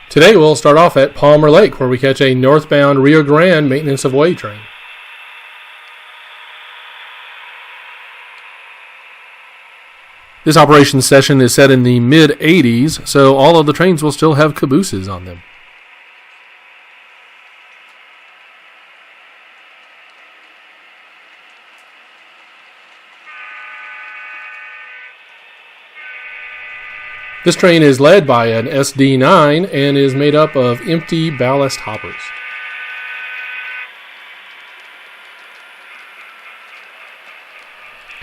Today we'll start off at Palmer Lake, where we catch a northbound Rio Grande maintenance of way train. This operation session is set in the mid-80s, so all of the trains will still have cabooses on them. This train is led by an SD9 and is made up of empty ballast hoppers.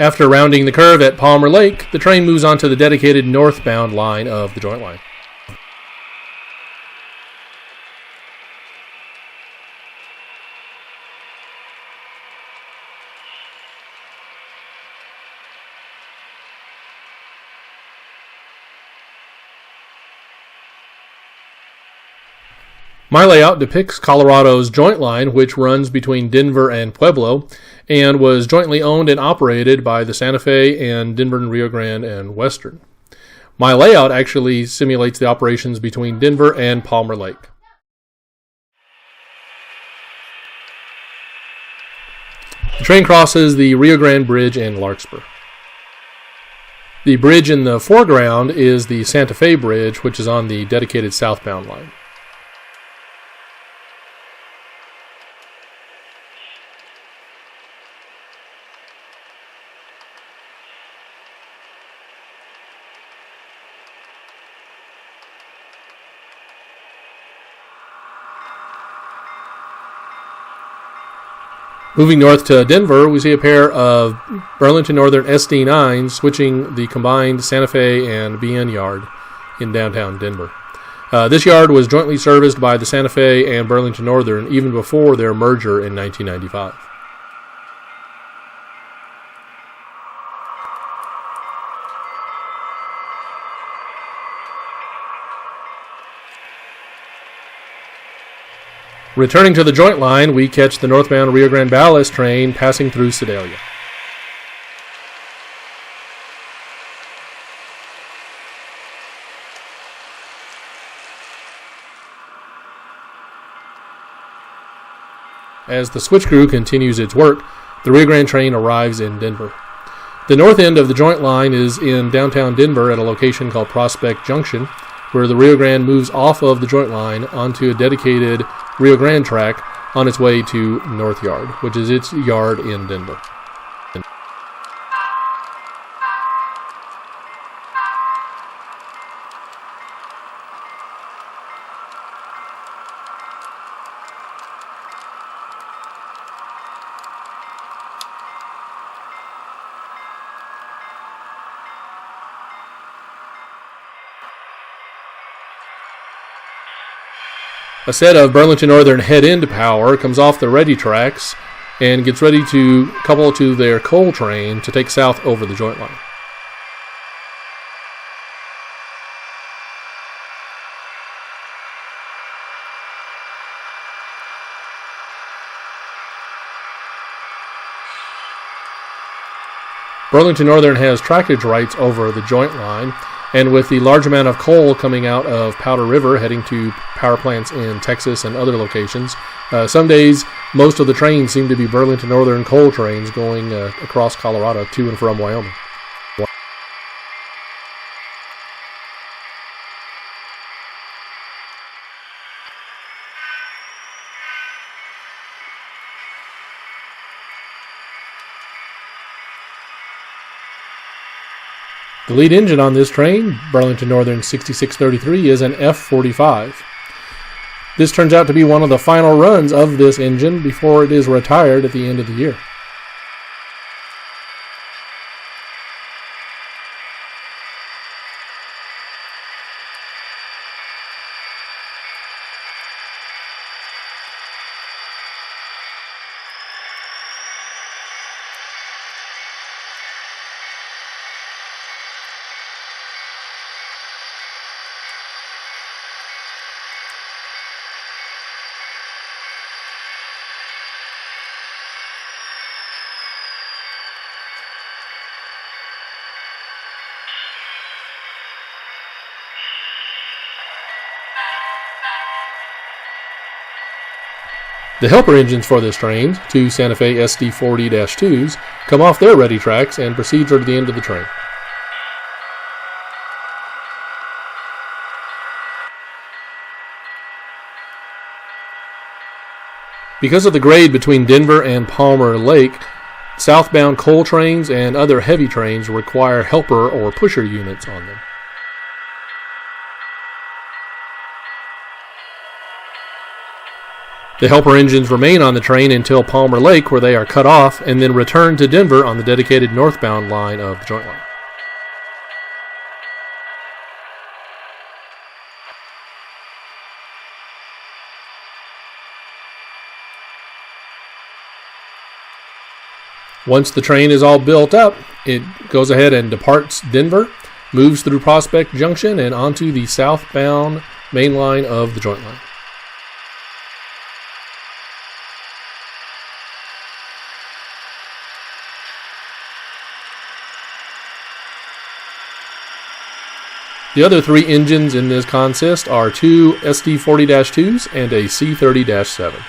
After rounding the curve at Palmer Lake, the train moves on to the dedicated northbound line of the joint line. My layout depicts Colorado's joint line, which runs between Denver and Pueblo, and was jointly owned and operated by the Santa Fe and Denver and Rio Grande and Western. My layout actually simulates the operations between Denver and Palmer Lake. The train crosses the Rio Grande Bridge in Larkspur. The bridge in the foreground is the Santa Fe Bridge, which is on the dedicated southbound line. Moving north to Denver, we see a pair of Burlington Northern SD9s switching the combined Santa Fe and BN yard in downtown Denver. This yard was jointly serviced by the Santa Fe and Burlington Northern even before their merger in 1995. Returning to the joint line, we catch the northbound Rio Grande ballast train passing through Sedalia. As the switch crew continues its work, the Rio Grande train arrives in Denver. The north end of the joint line is in downtown Denver at a location called Prospect Junction, where the Rio Grande moves off of the joint line onto a dedicated Rio Grande track on its way to North Yard, which is its yard in Denver. A set of Burlington Northern head-end power comes off the ready tracks and gets ready to couple to their coal train to take south over the joint line. Burlington Northern has trackage rights over the joint line, and with the large amount of coal coming out of Powder River heading to power plants in Texas and other locations, some days most of the trains seem to be Burlington Northern coal trains going across Colorado to and from Wyoming. The lead engine on this train, Burlington Northern 6633, is an F45. This turns out to be one of the final runs of this engine before it is retired at the end of the year. The helper engines for this train, two Santa Fe SD40-2s, come off their ready tracks and proceed toward the end of the train. Because of the grade between Denver and Palmer Lake, southbound coal trains and other heavy trains require helper or pusher units on them. The helper engines remain on the train until Palmer Lake, where they are cut off, and then return to Denver on the dedicated northbound line of the joint line. Once the train is all built up, it goes ahead and departs Denver, moves through Prospect Junction, and onto the southbound main line of the joint line. The other three engines in this consist are two SD40-2s and a C30-7.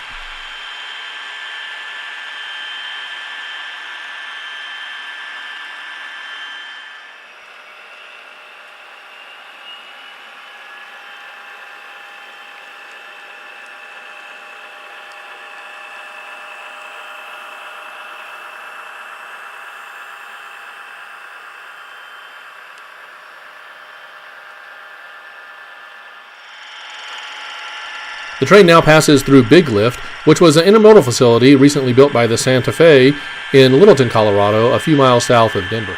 The train now passes through Big Lift, which was an intermodal facility recently built by the Santa Fe in Littleton, Colorado, a few miles south of Denver.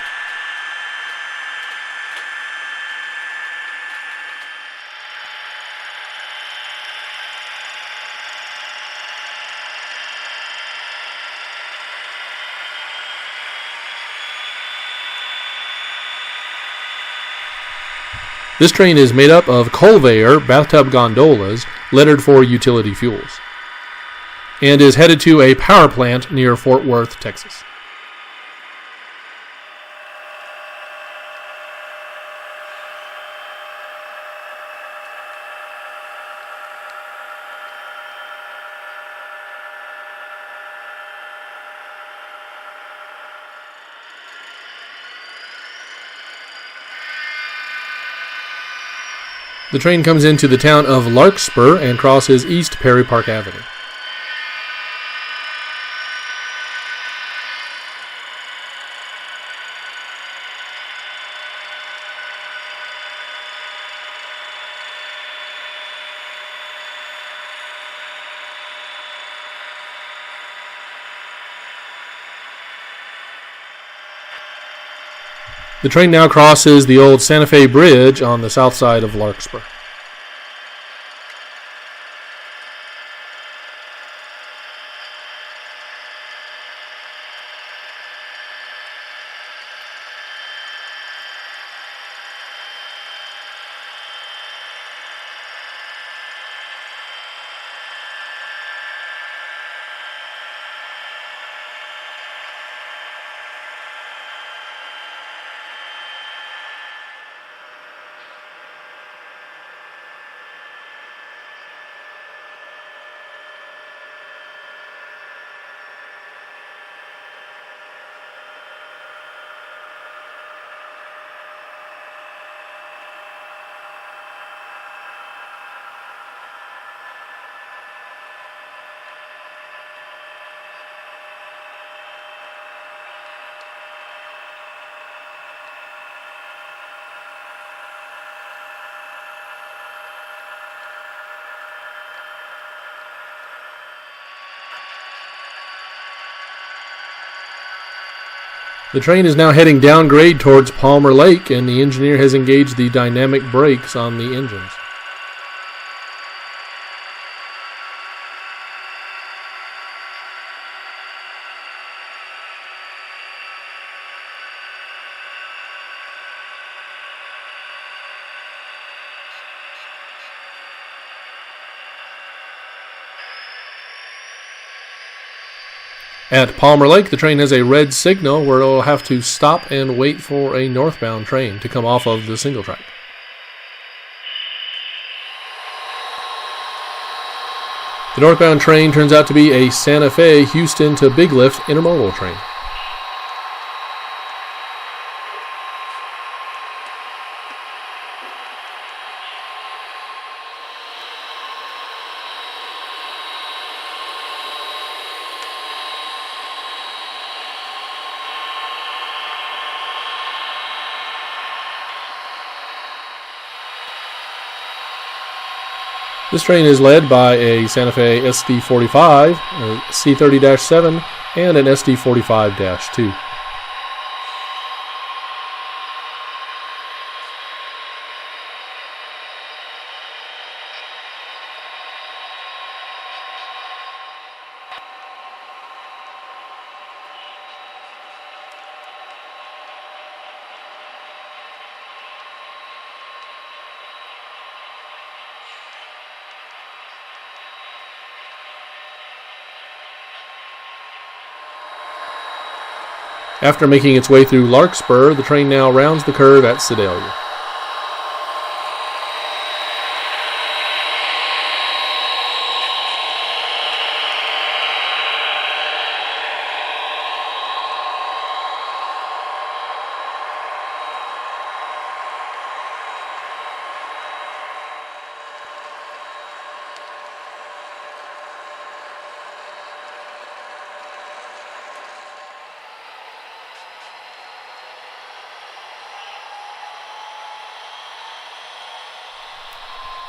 This train is made up of Colvair bathtub gondolas lettered for utility fuels, and is headed to a power plant near Fort Worth, Texas. The train comes into the town of Larkspur and crosses East Perry Park Avenue. The train now crosses the old Santa Fe Bridge on the south side of Larkspur. The train is now heading downgrade towards Palmer Lake, and the engineer has engaged the dynamic brakes on the engines. At Palmer Lake, the train has a red signal where it will have to stop and wait for a northbound train to come off of the single track. The northbound train turns out to be a Santa Fe Houston to Big Lift intermodal train. This train is led by a Santa Fe SD45, a C30-7, and an SD45-2. After making its way through Larkspur, the train now rounds the curve at Sedalia.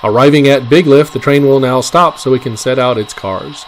Arriving at Big Lift, the train will now stop so it can set out its cars.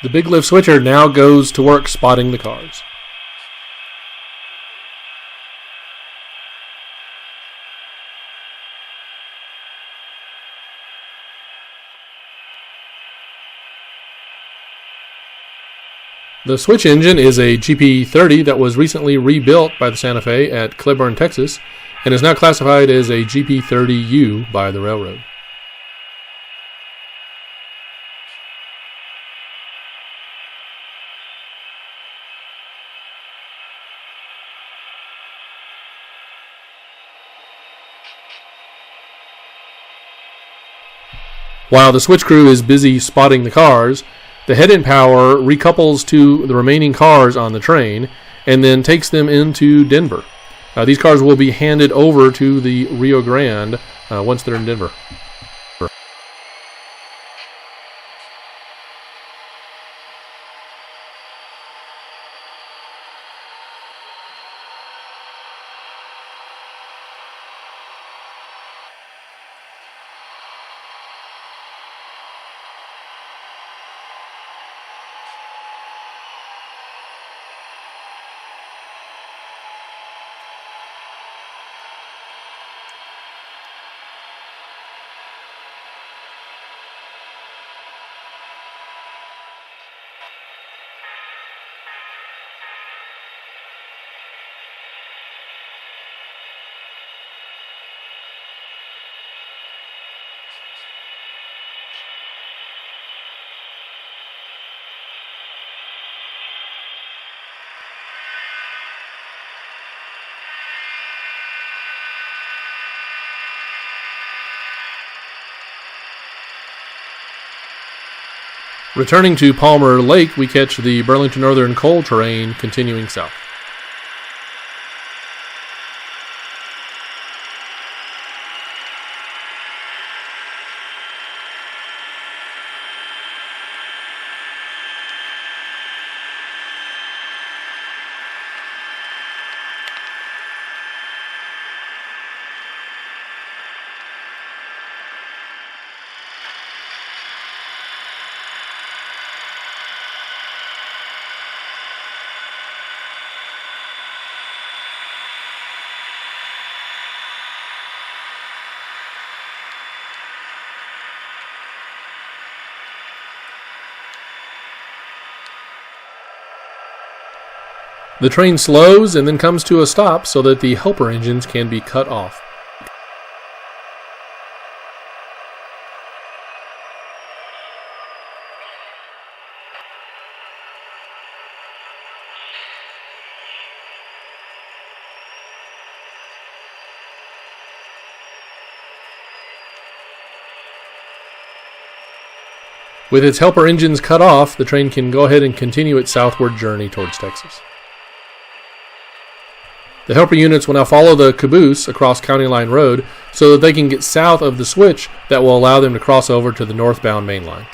The Big Lift switcher now goes to work spotting the cars. The switch engine is a GP30 that was recently rebuilt by the Santa Fe at Cleburne, Texas, and is now classified as a GP30U by the railroad. While the switch crew is busy spotting the cars, the head-end power recouples to the remaining cars on the train and then takes them into Denver. These cars will be handed over to the Rio Grande once they're in Denver. Returning to Palmer Lake, we catch the Burlington Northern coal train continuing south. The train slows and then comes to a stop so that the helper engines can be cut off. With its helper engines cut off, the train can go ahead and continue its southward journey towards Texas. The helper units will now follow the caboose across County Line Road so that they can get south of the switch that will allow them to cross over to the northbound main line.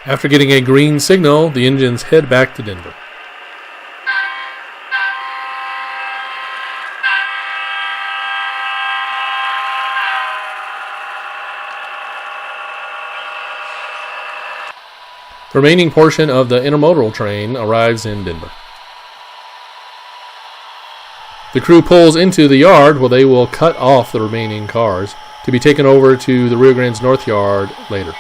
After getting a green signal, the engines head back to Denver. The remaining portion of the intermodal train arrives in Denver. The crew pulls into the yard where they will cut off the remaining cars to be taken over to the Rio Grande's North Yard later.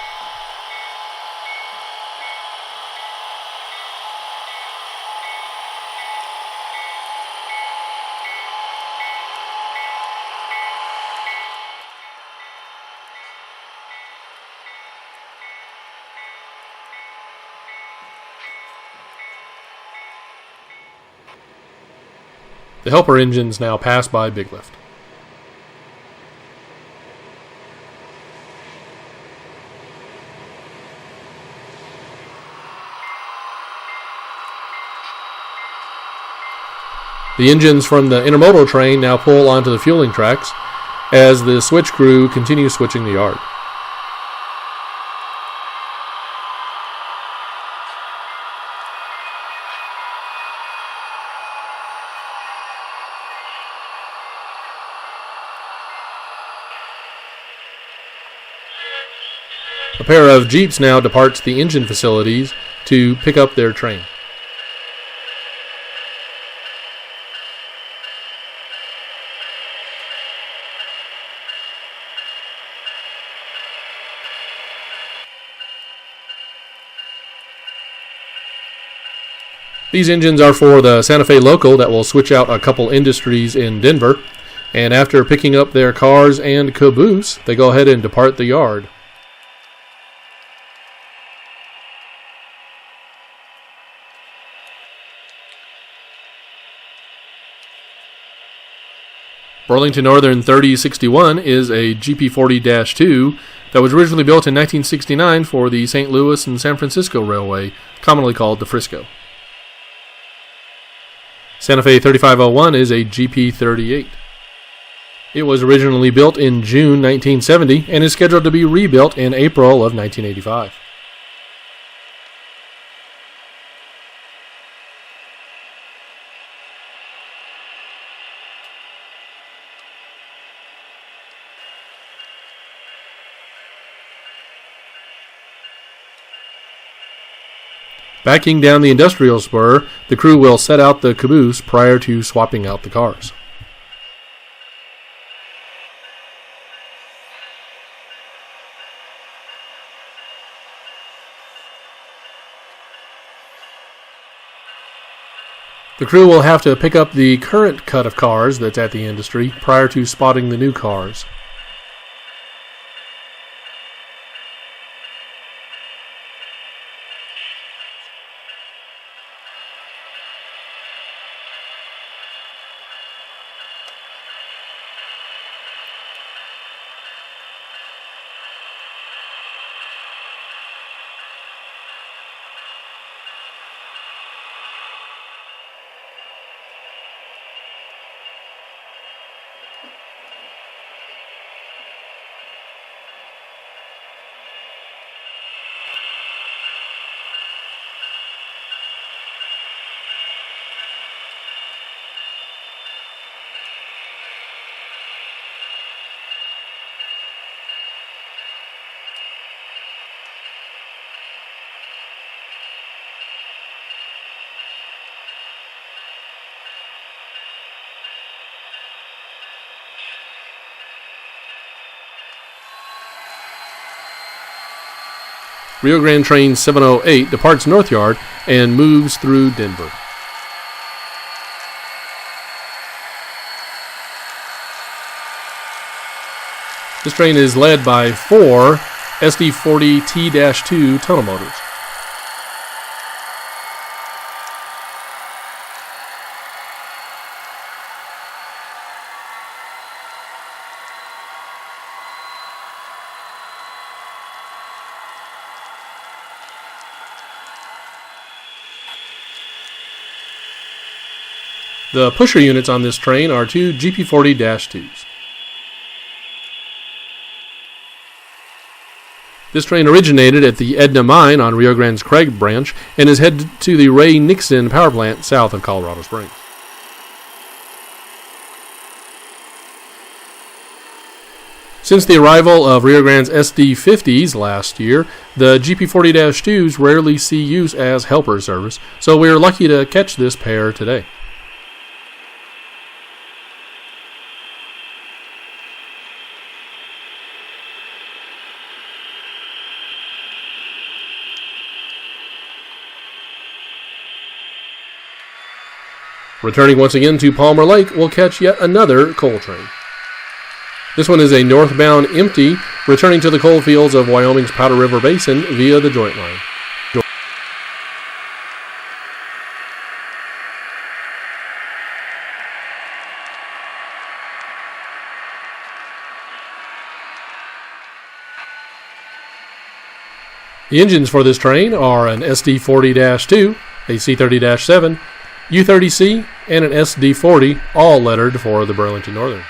The helper engines now pass by Big Lift. The engines from the intermodal train now pull onto the fueling tracks as the switch crew continues switching the yard. A pair of Jeeps now departs the engine facilities to pick up their train. These engines are for the Santa Fe local that will switch out a couple industries in Denver, and after picking up their cars and caboose, they go ahead and depart the yard. Burlington Northern 3061 is a GP40-2 that was originally built in 1969 for the St. Louis and San Francisco Railway, commonly called the Frisco. Santa Fe 3501 is a GP38. It was originally built in June 1970 and is scheduled to be rebuilt in April of 1985. Backing down the industrial spur, the crew will set out the caboose prior to swapping out the cars. The crew will have to pick up the current cut of cars that's at the industry prior to spotting the new cars. Rio Grande Train 708 departs North Yard and moves through Denver. This train is led by 4 SD40T-2 tunnel motors. The pusher units on this train are 2 GP40-2s. This train originated at the Edna Mine on Rio Grande's Craig branch and is headed to the Ray Nixon power plant south of Colorado Springs. Since the arrival of Rio Grande's SD50s last year, the GP40-2s rarely see use as helper service, so we are lucky to catch this pair today. Returning once again to Palmer Lake, we'll catch yet another coal train. This one is a northbound empty, returning to the coal fields of Wyoming's Powder River Basin via the joint line. The engines for this train are an SD40-2, a C30-7, U30C, and an SD40, all lettered for the Burlington Northern.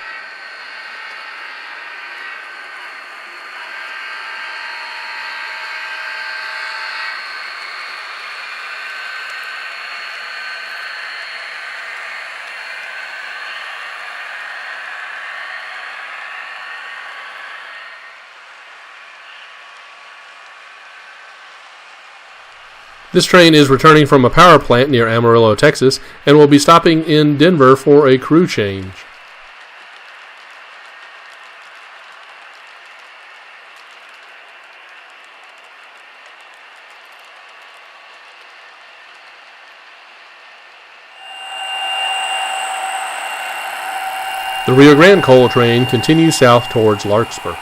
This train is returning from a power plant near Amarillo, Texas, and will be stopping in Denver for a crew change. The Rio Grande coal train continues south towards Larkspur.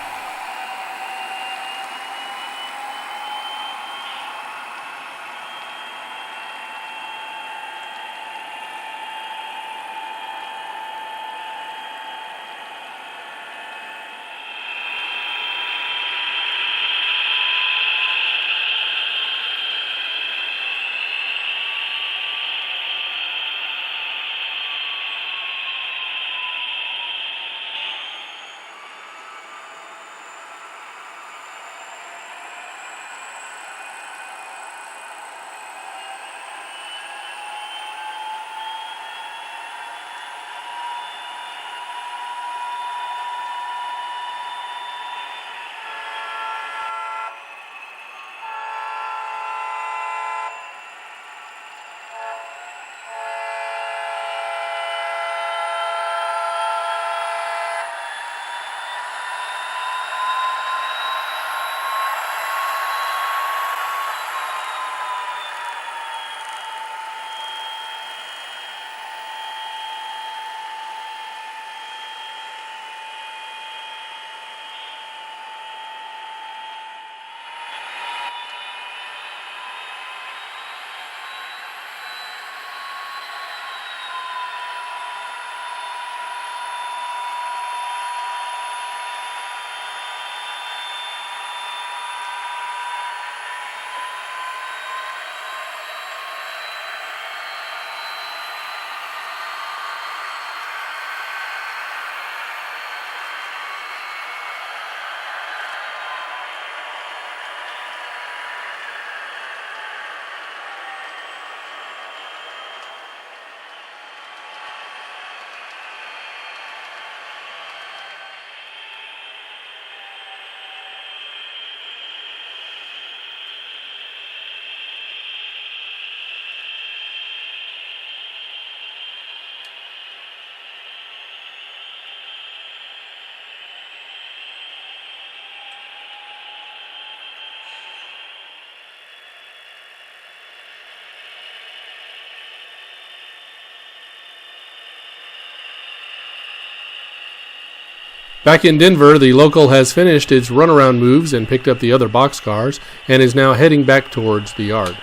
Back in Denver, the local has finished its runaround moves and picked up the other boxcars and is now heading back towards the yard.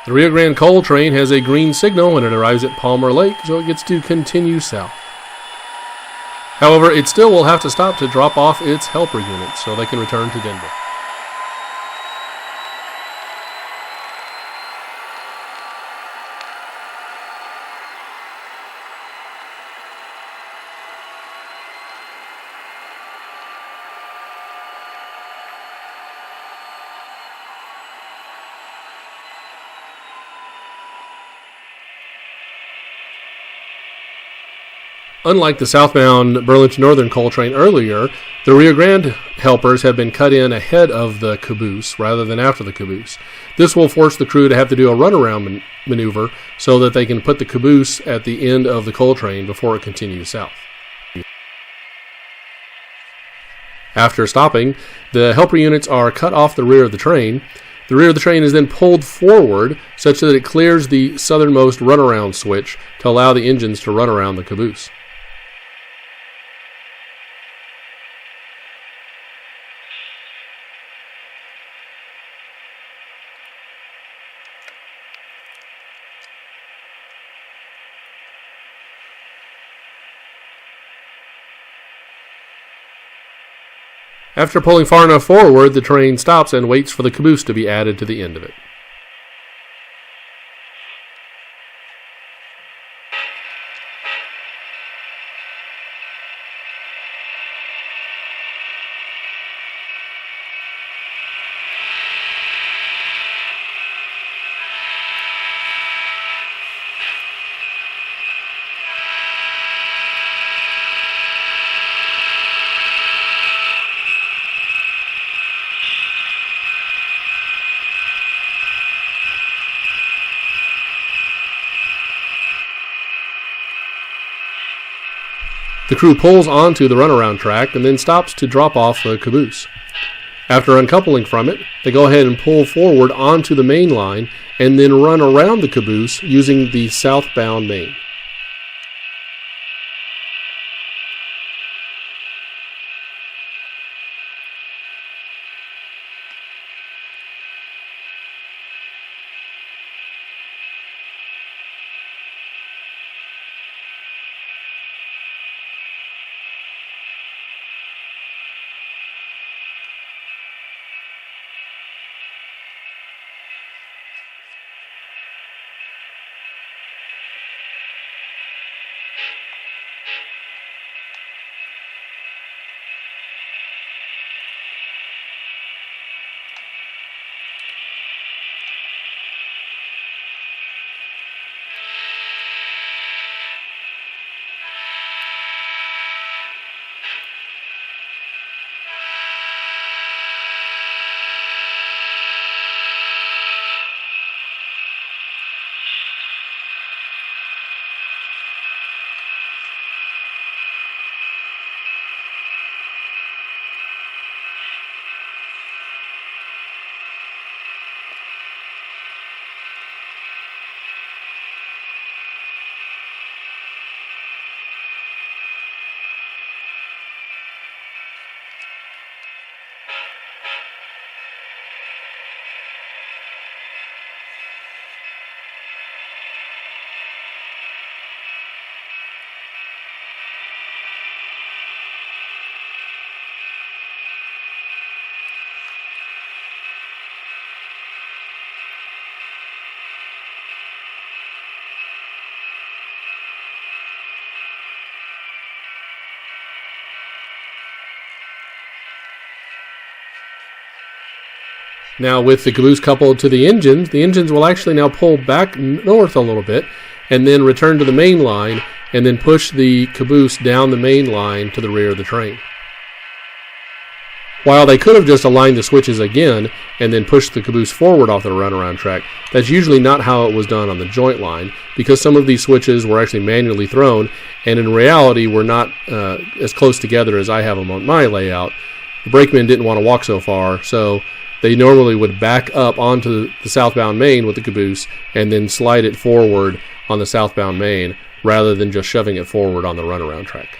The Rio Grande coal train has a green signal when it arrives at Palmer Lake, so it gets to continue south. However, it still will have to stop to drop off its helper units so they can return to Denver. Unlike the southbound Burlington Northern coal train earlier, the Rio Grande helpers have been cut in ahead of the caboose rather than after the caboose. This will force the crew to have to do a runaround maneuver so that they can put the caboose at the end of the coal train before it continues south. After stopping, the helper units are cut off the rear of the train. The rear of the train is then pulled forward such that it clears the southernmost runaround switch to allow the engines to run around the caboose. After pulling far enough forward, the train stops and waits for the caboose to be added to the end of it. The crew pulls onto the runaround track and then stops to drop off the caboose. After uncoupling from it, they go ahead and pull forward onto the main line and then run around the caboose using the southbound main. Now with the caboose coupled to the engines will actually now pull back north a little bit and then return to the main line and then push the caboose down the main line to the rear of the train. While they could have just aligned the switches again and then pushed the caboose forward off the runaround track, that's usually not how it was done on the joint line, because some of these switches were actually manually thrown and in reality were not as close together as I have them on my layout. The brakemen didn't want to walk so far, so they normally would back up onto the southbound main with the caboose and then slide it forward on the southbound main rather than just shoving it forward on the runaround track.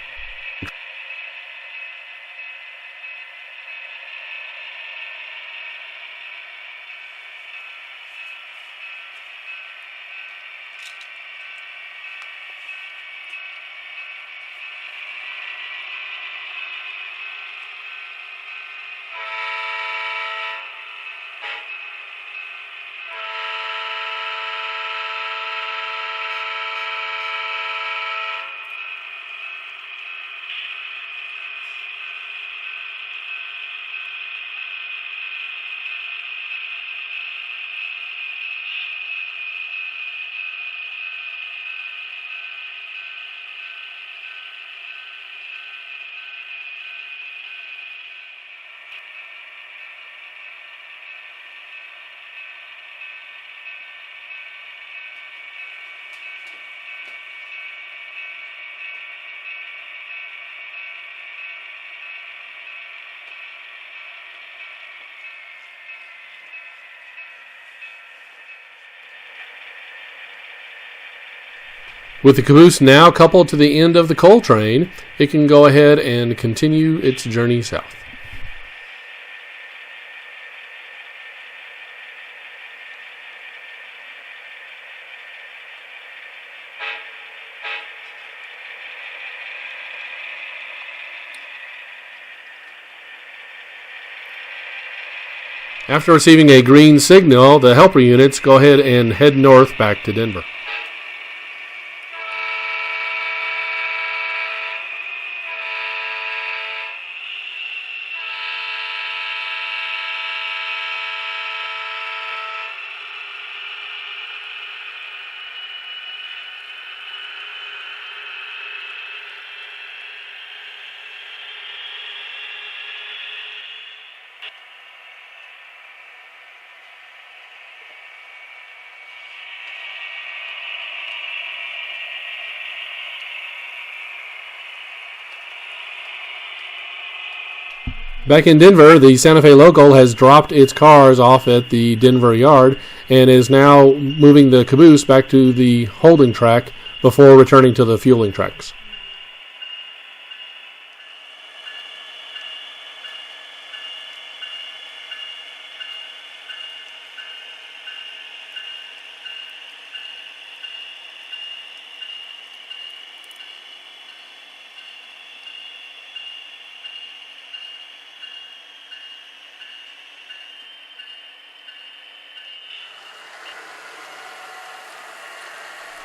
With the caboose now coupled to the end of the coal train, it can go ahead and continue its journey south. After receiving a green signal, the helper units go ahead and head north back to Denver. Back in Denver, the Santa Fe local has dropped its cars off at the Denver yard and is now moving the caboose back to the holding track before returning to the fueling tracks.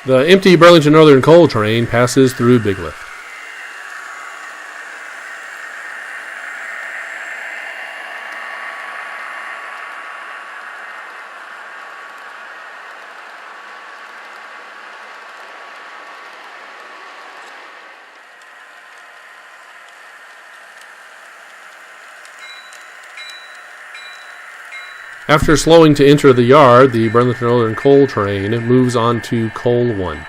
The empty Burlington Northern coal train passes through Big Lift. After slowing to enter the yard, the Burlington Northern coal train moves on to Coal 1.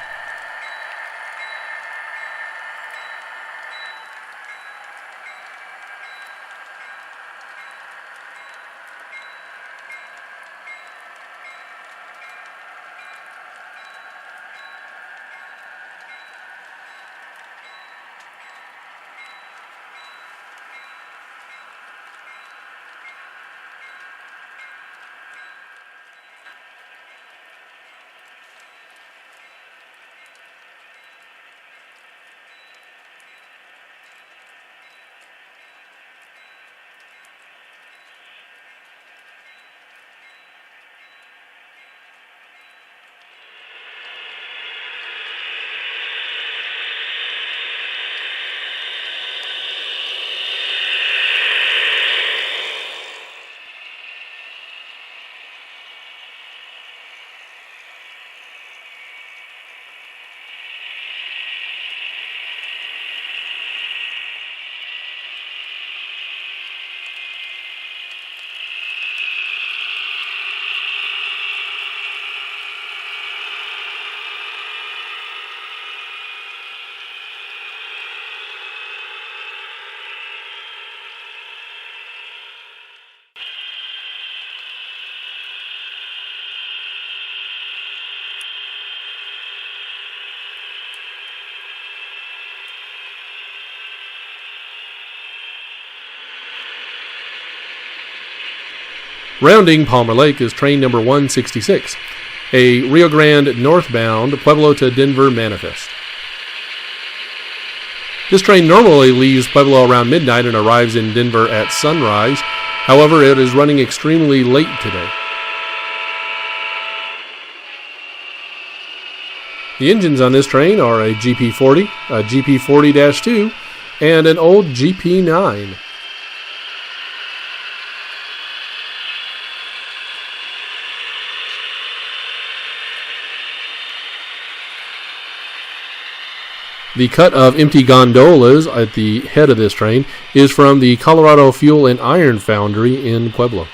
Rounding Palmer Lake is train number 166, a Rio Grande northbound Pueblo to Denver manifest. This train normally leaves Pueblo around midnight and arrives in Denver at sunrise. However, it is running extremely late today. The engines on this train are a GP40, a GP40-2, and an old GP9. The cut of empty gondolas at the head of this train is from the Colorado Fuel and Iron Foundry in Pueblo.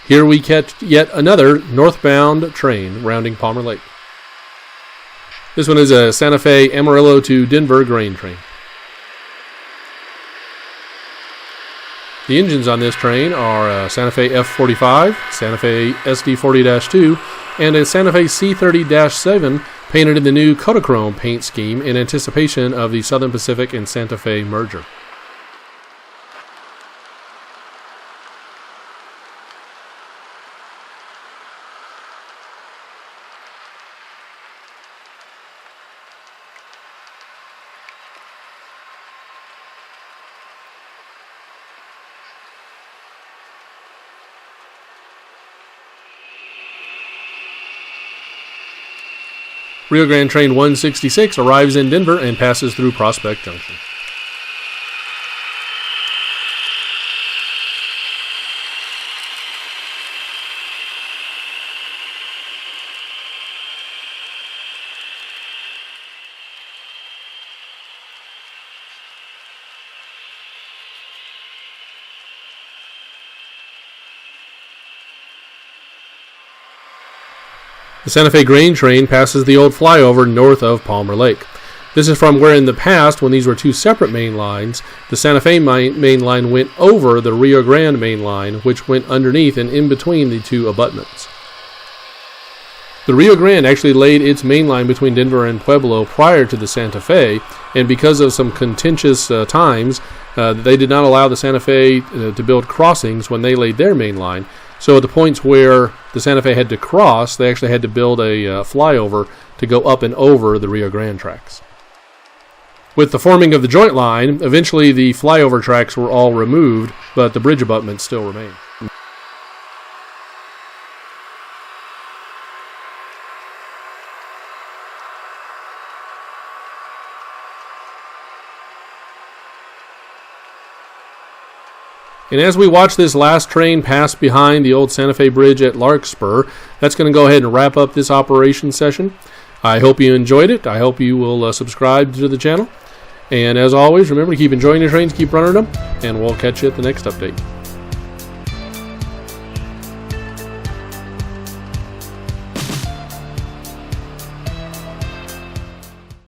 Here we catch yet another northbound train rounding Palmer Lake. This one is a Santa Fe Amarillo to Denver grain train. The engines on this train are a Santa Fe F45, Santa Fe SD40-2, and a Santa Fe C30-7 painted in the new Kodachrome paint scheme in anticipation of the Southern Pacific and Santa Fe merger. Rio Grande Train 166 arrives in Denver and passes through Prospect Junction. The Santa Fe grain train passes the old flyover north of Palmer Lake. This is from where in the past, when these were two separate main lines, the Santa Fe main line went over the Rio Grande main line, which went underneath and in between the two abutments. The Rio Grande actually laid its main line between Denver and Pueblo prior to the Santa Fe, and because of some contentious times, they did not allow the Santa Fe to build crossings when they laid their main line. So at the points where the Santa Fe had to cross, they actually had to build a flyover to go up and over the Rio Grande tracks. With the forming of the joint line, eventually the flyover tracks were all removed, but the bridge abutments still remain. And as we watch this last train pass behind the old Santa Fe Bridge at Larkspur, that's going to go ahead and wrap up this operation session. I hope you enjoyed it. I hope you will subscribe to the channel. And as always, remember to keep enjoying your trains, keep running them, and we'll catch you at the next update.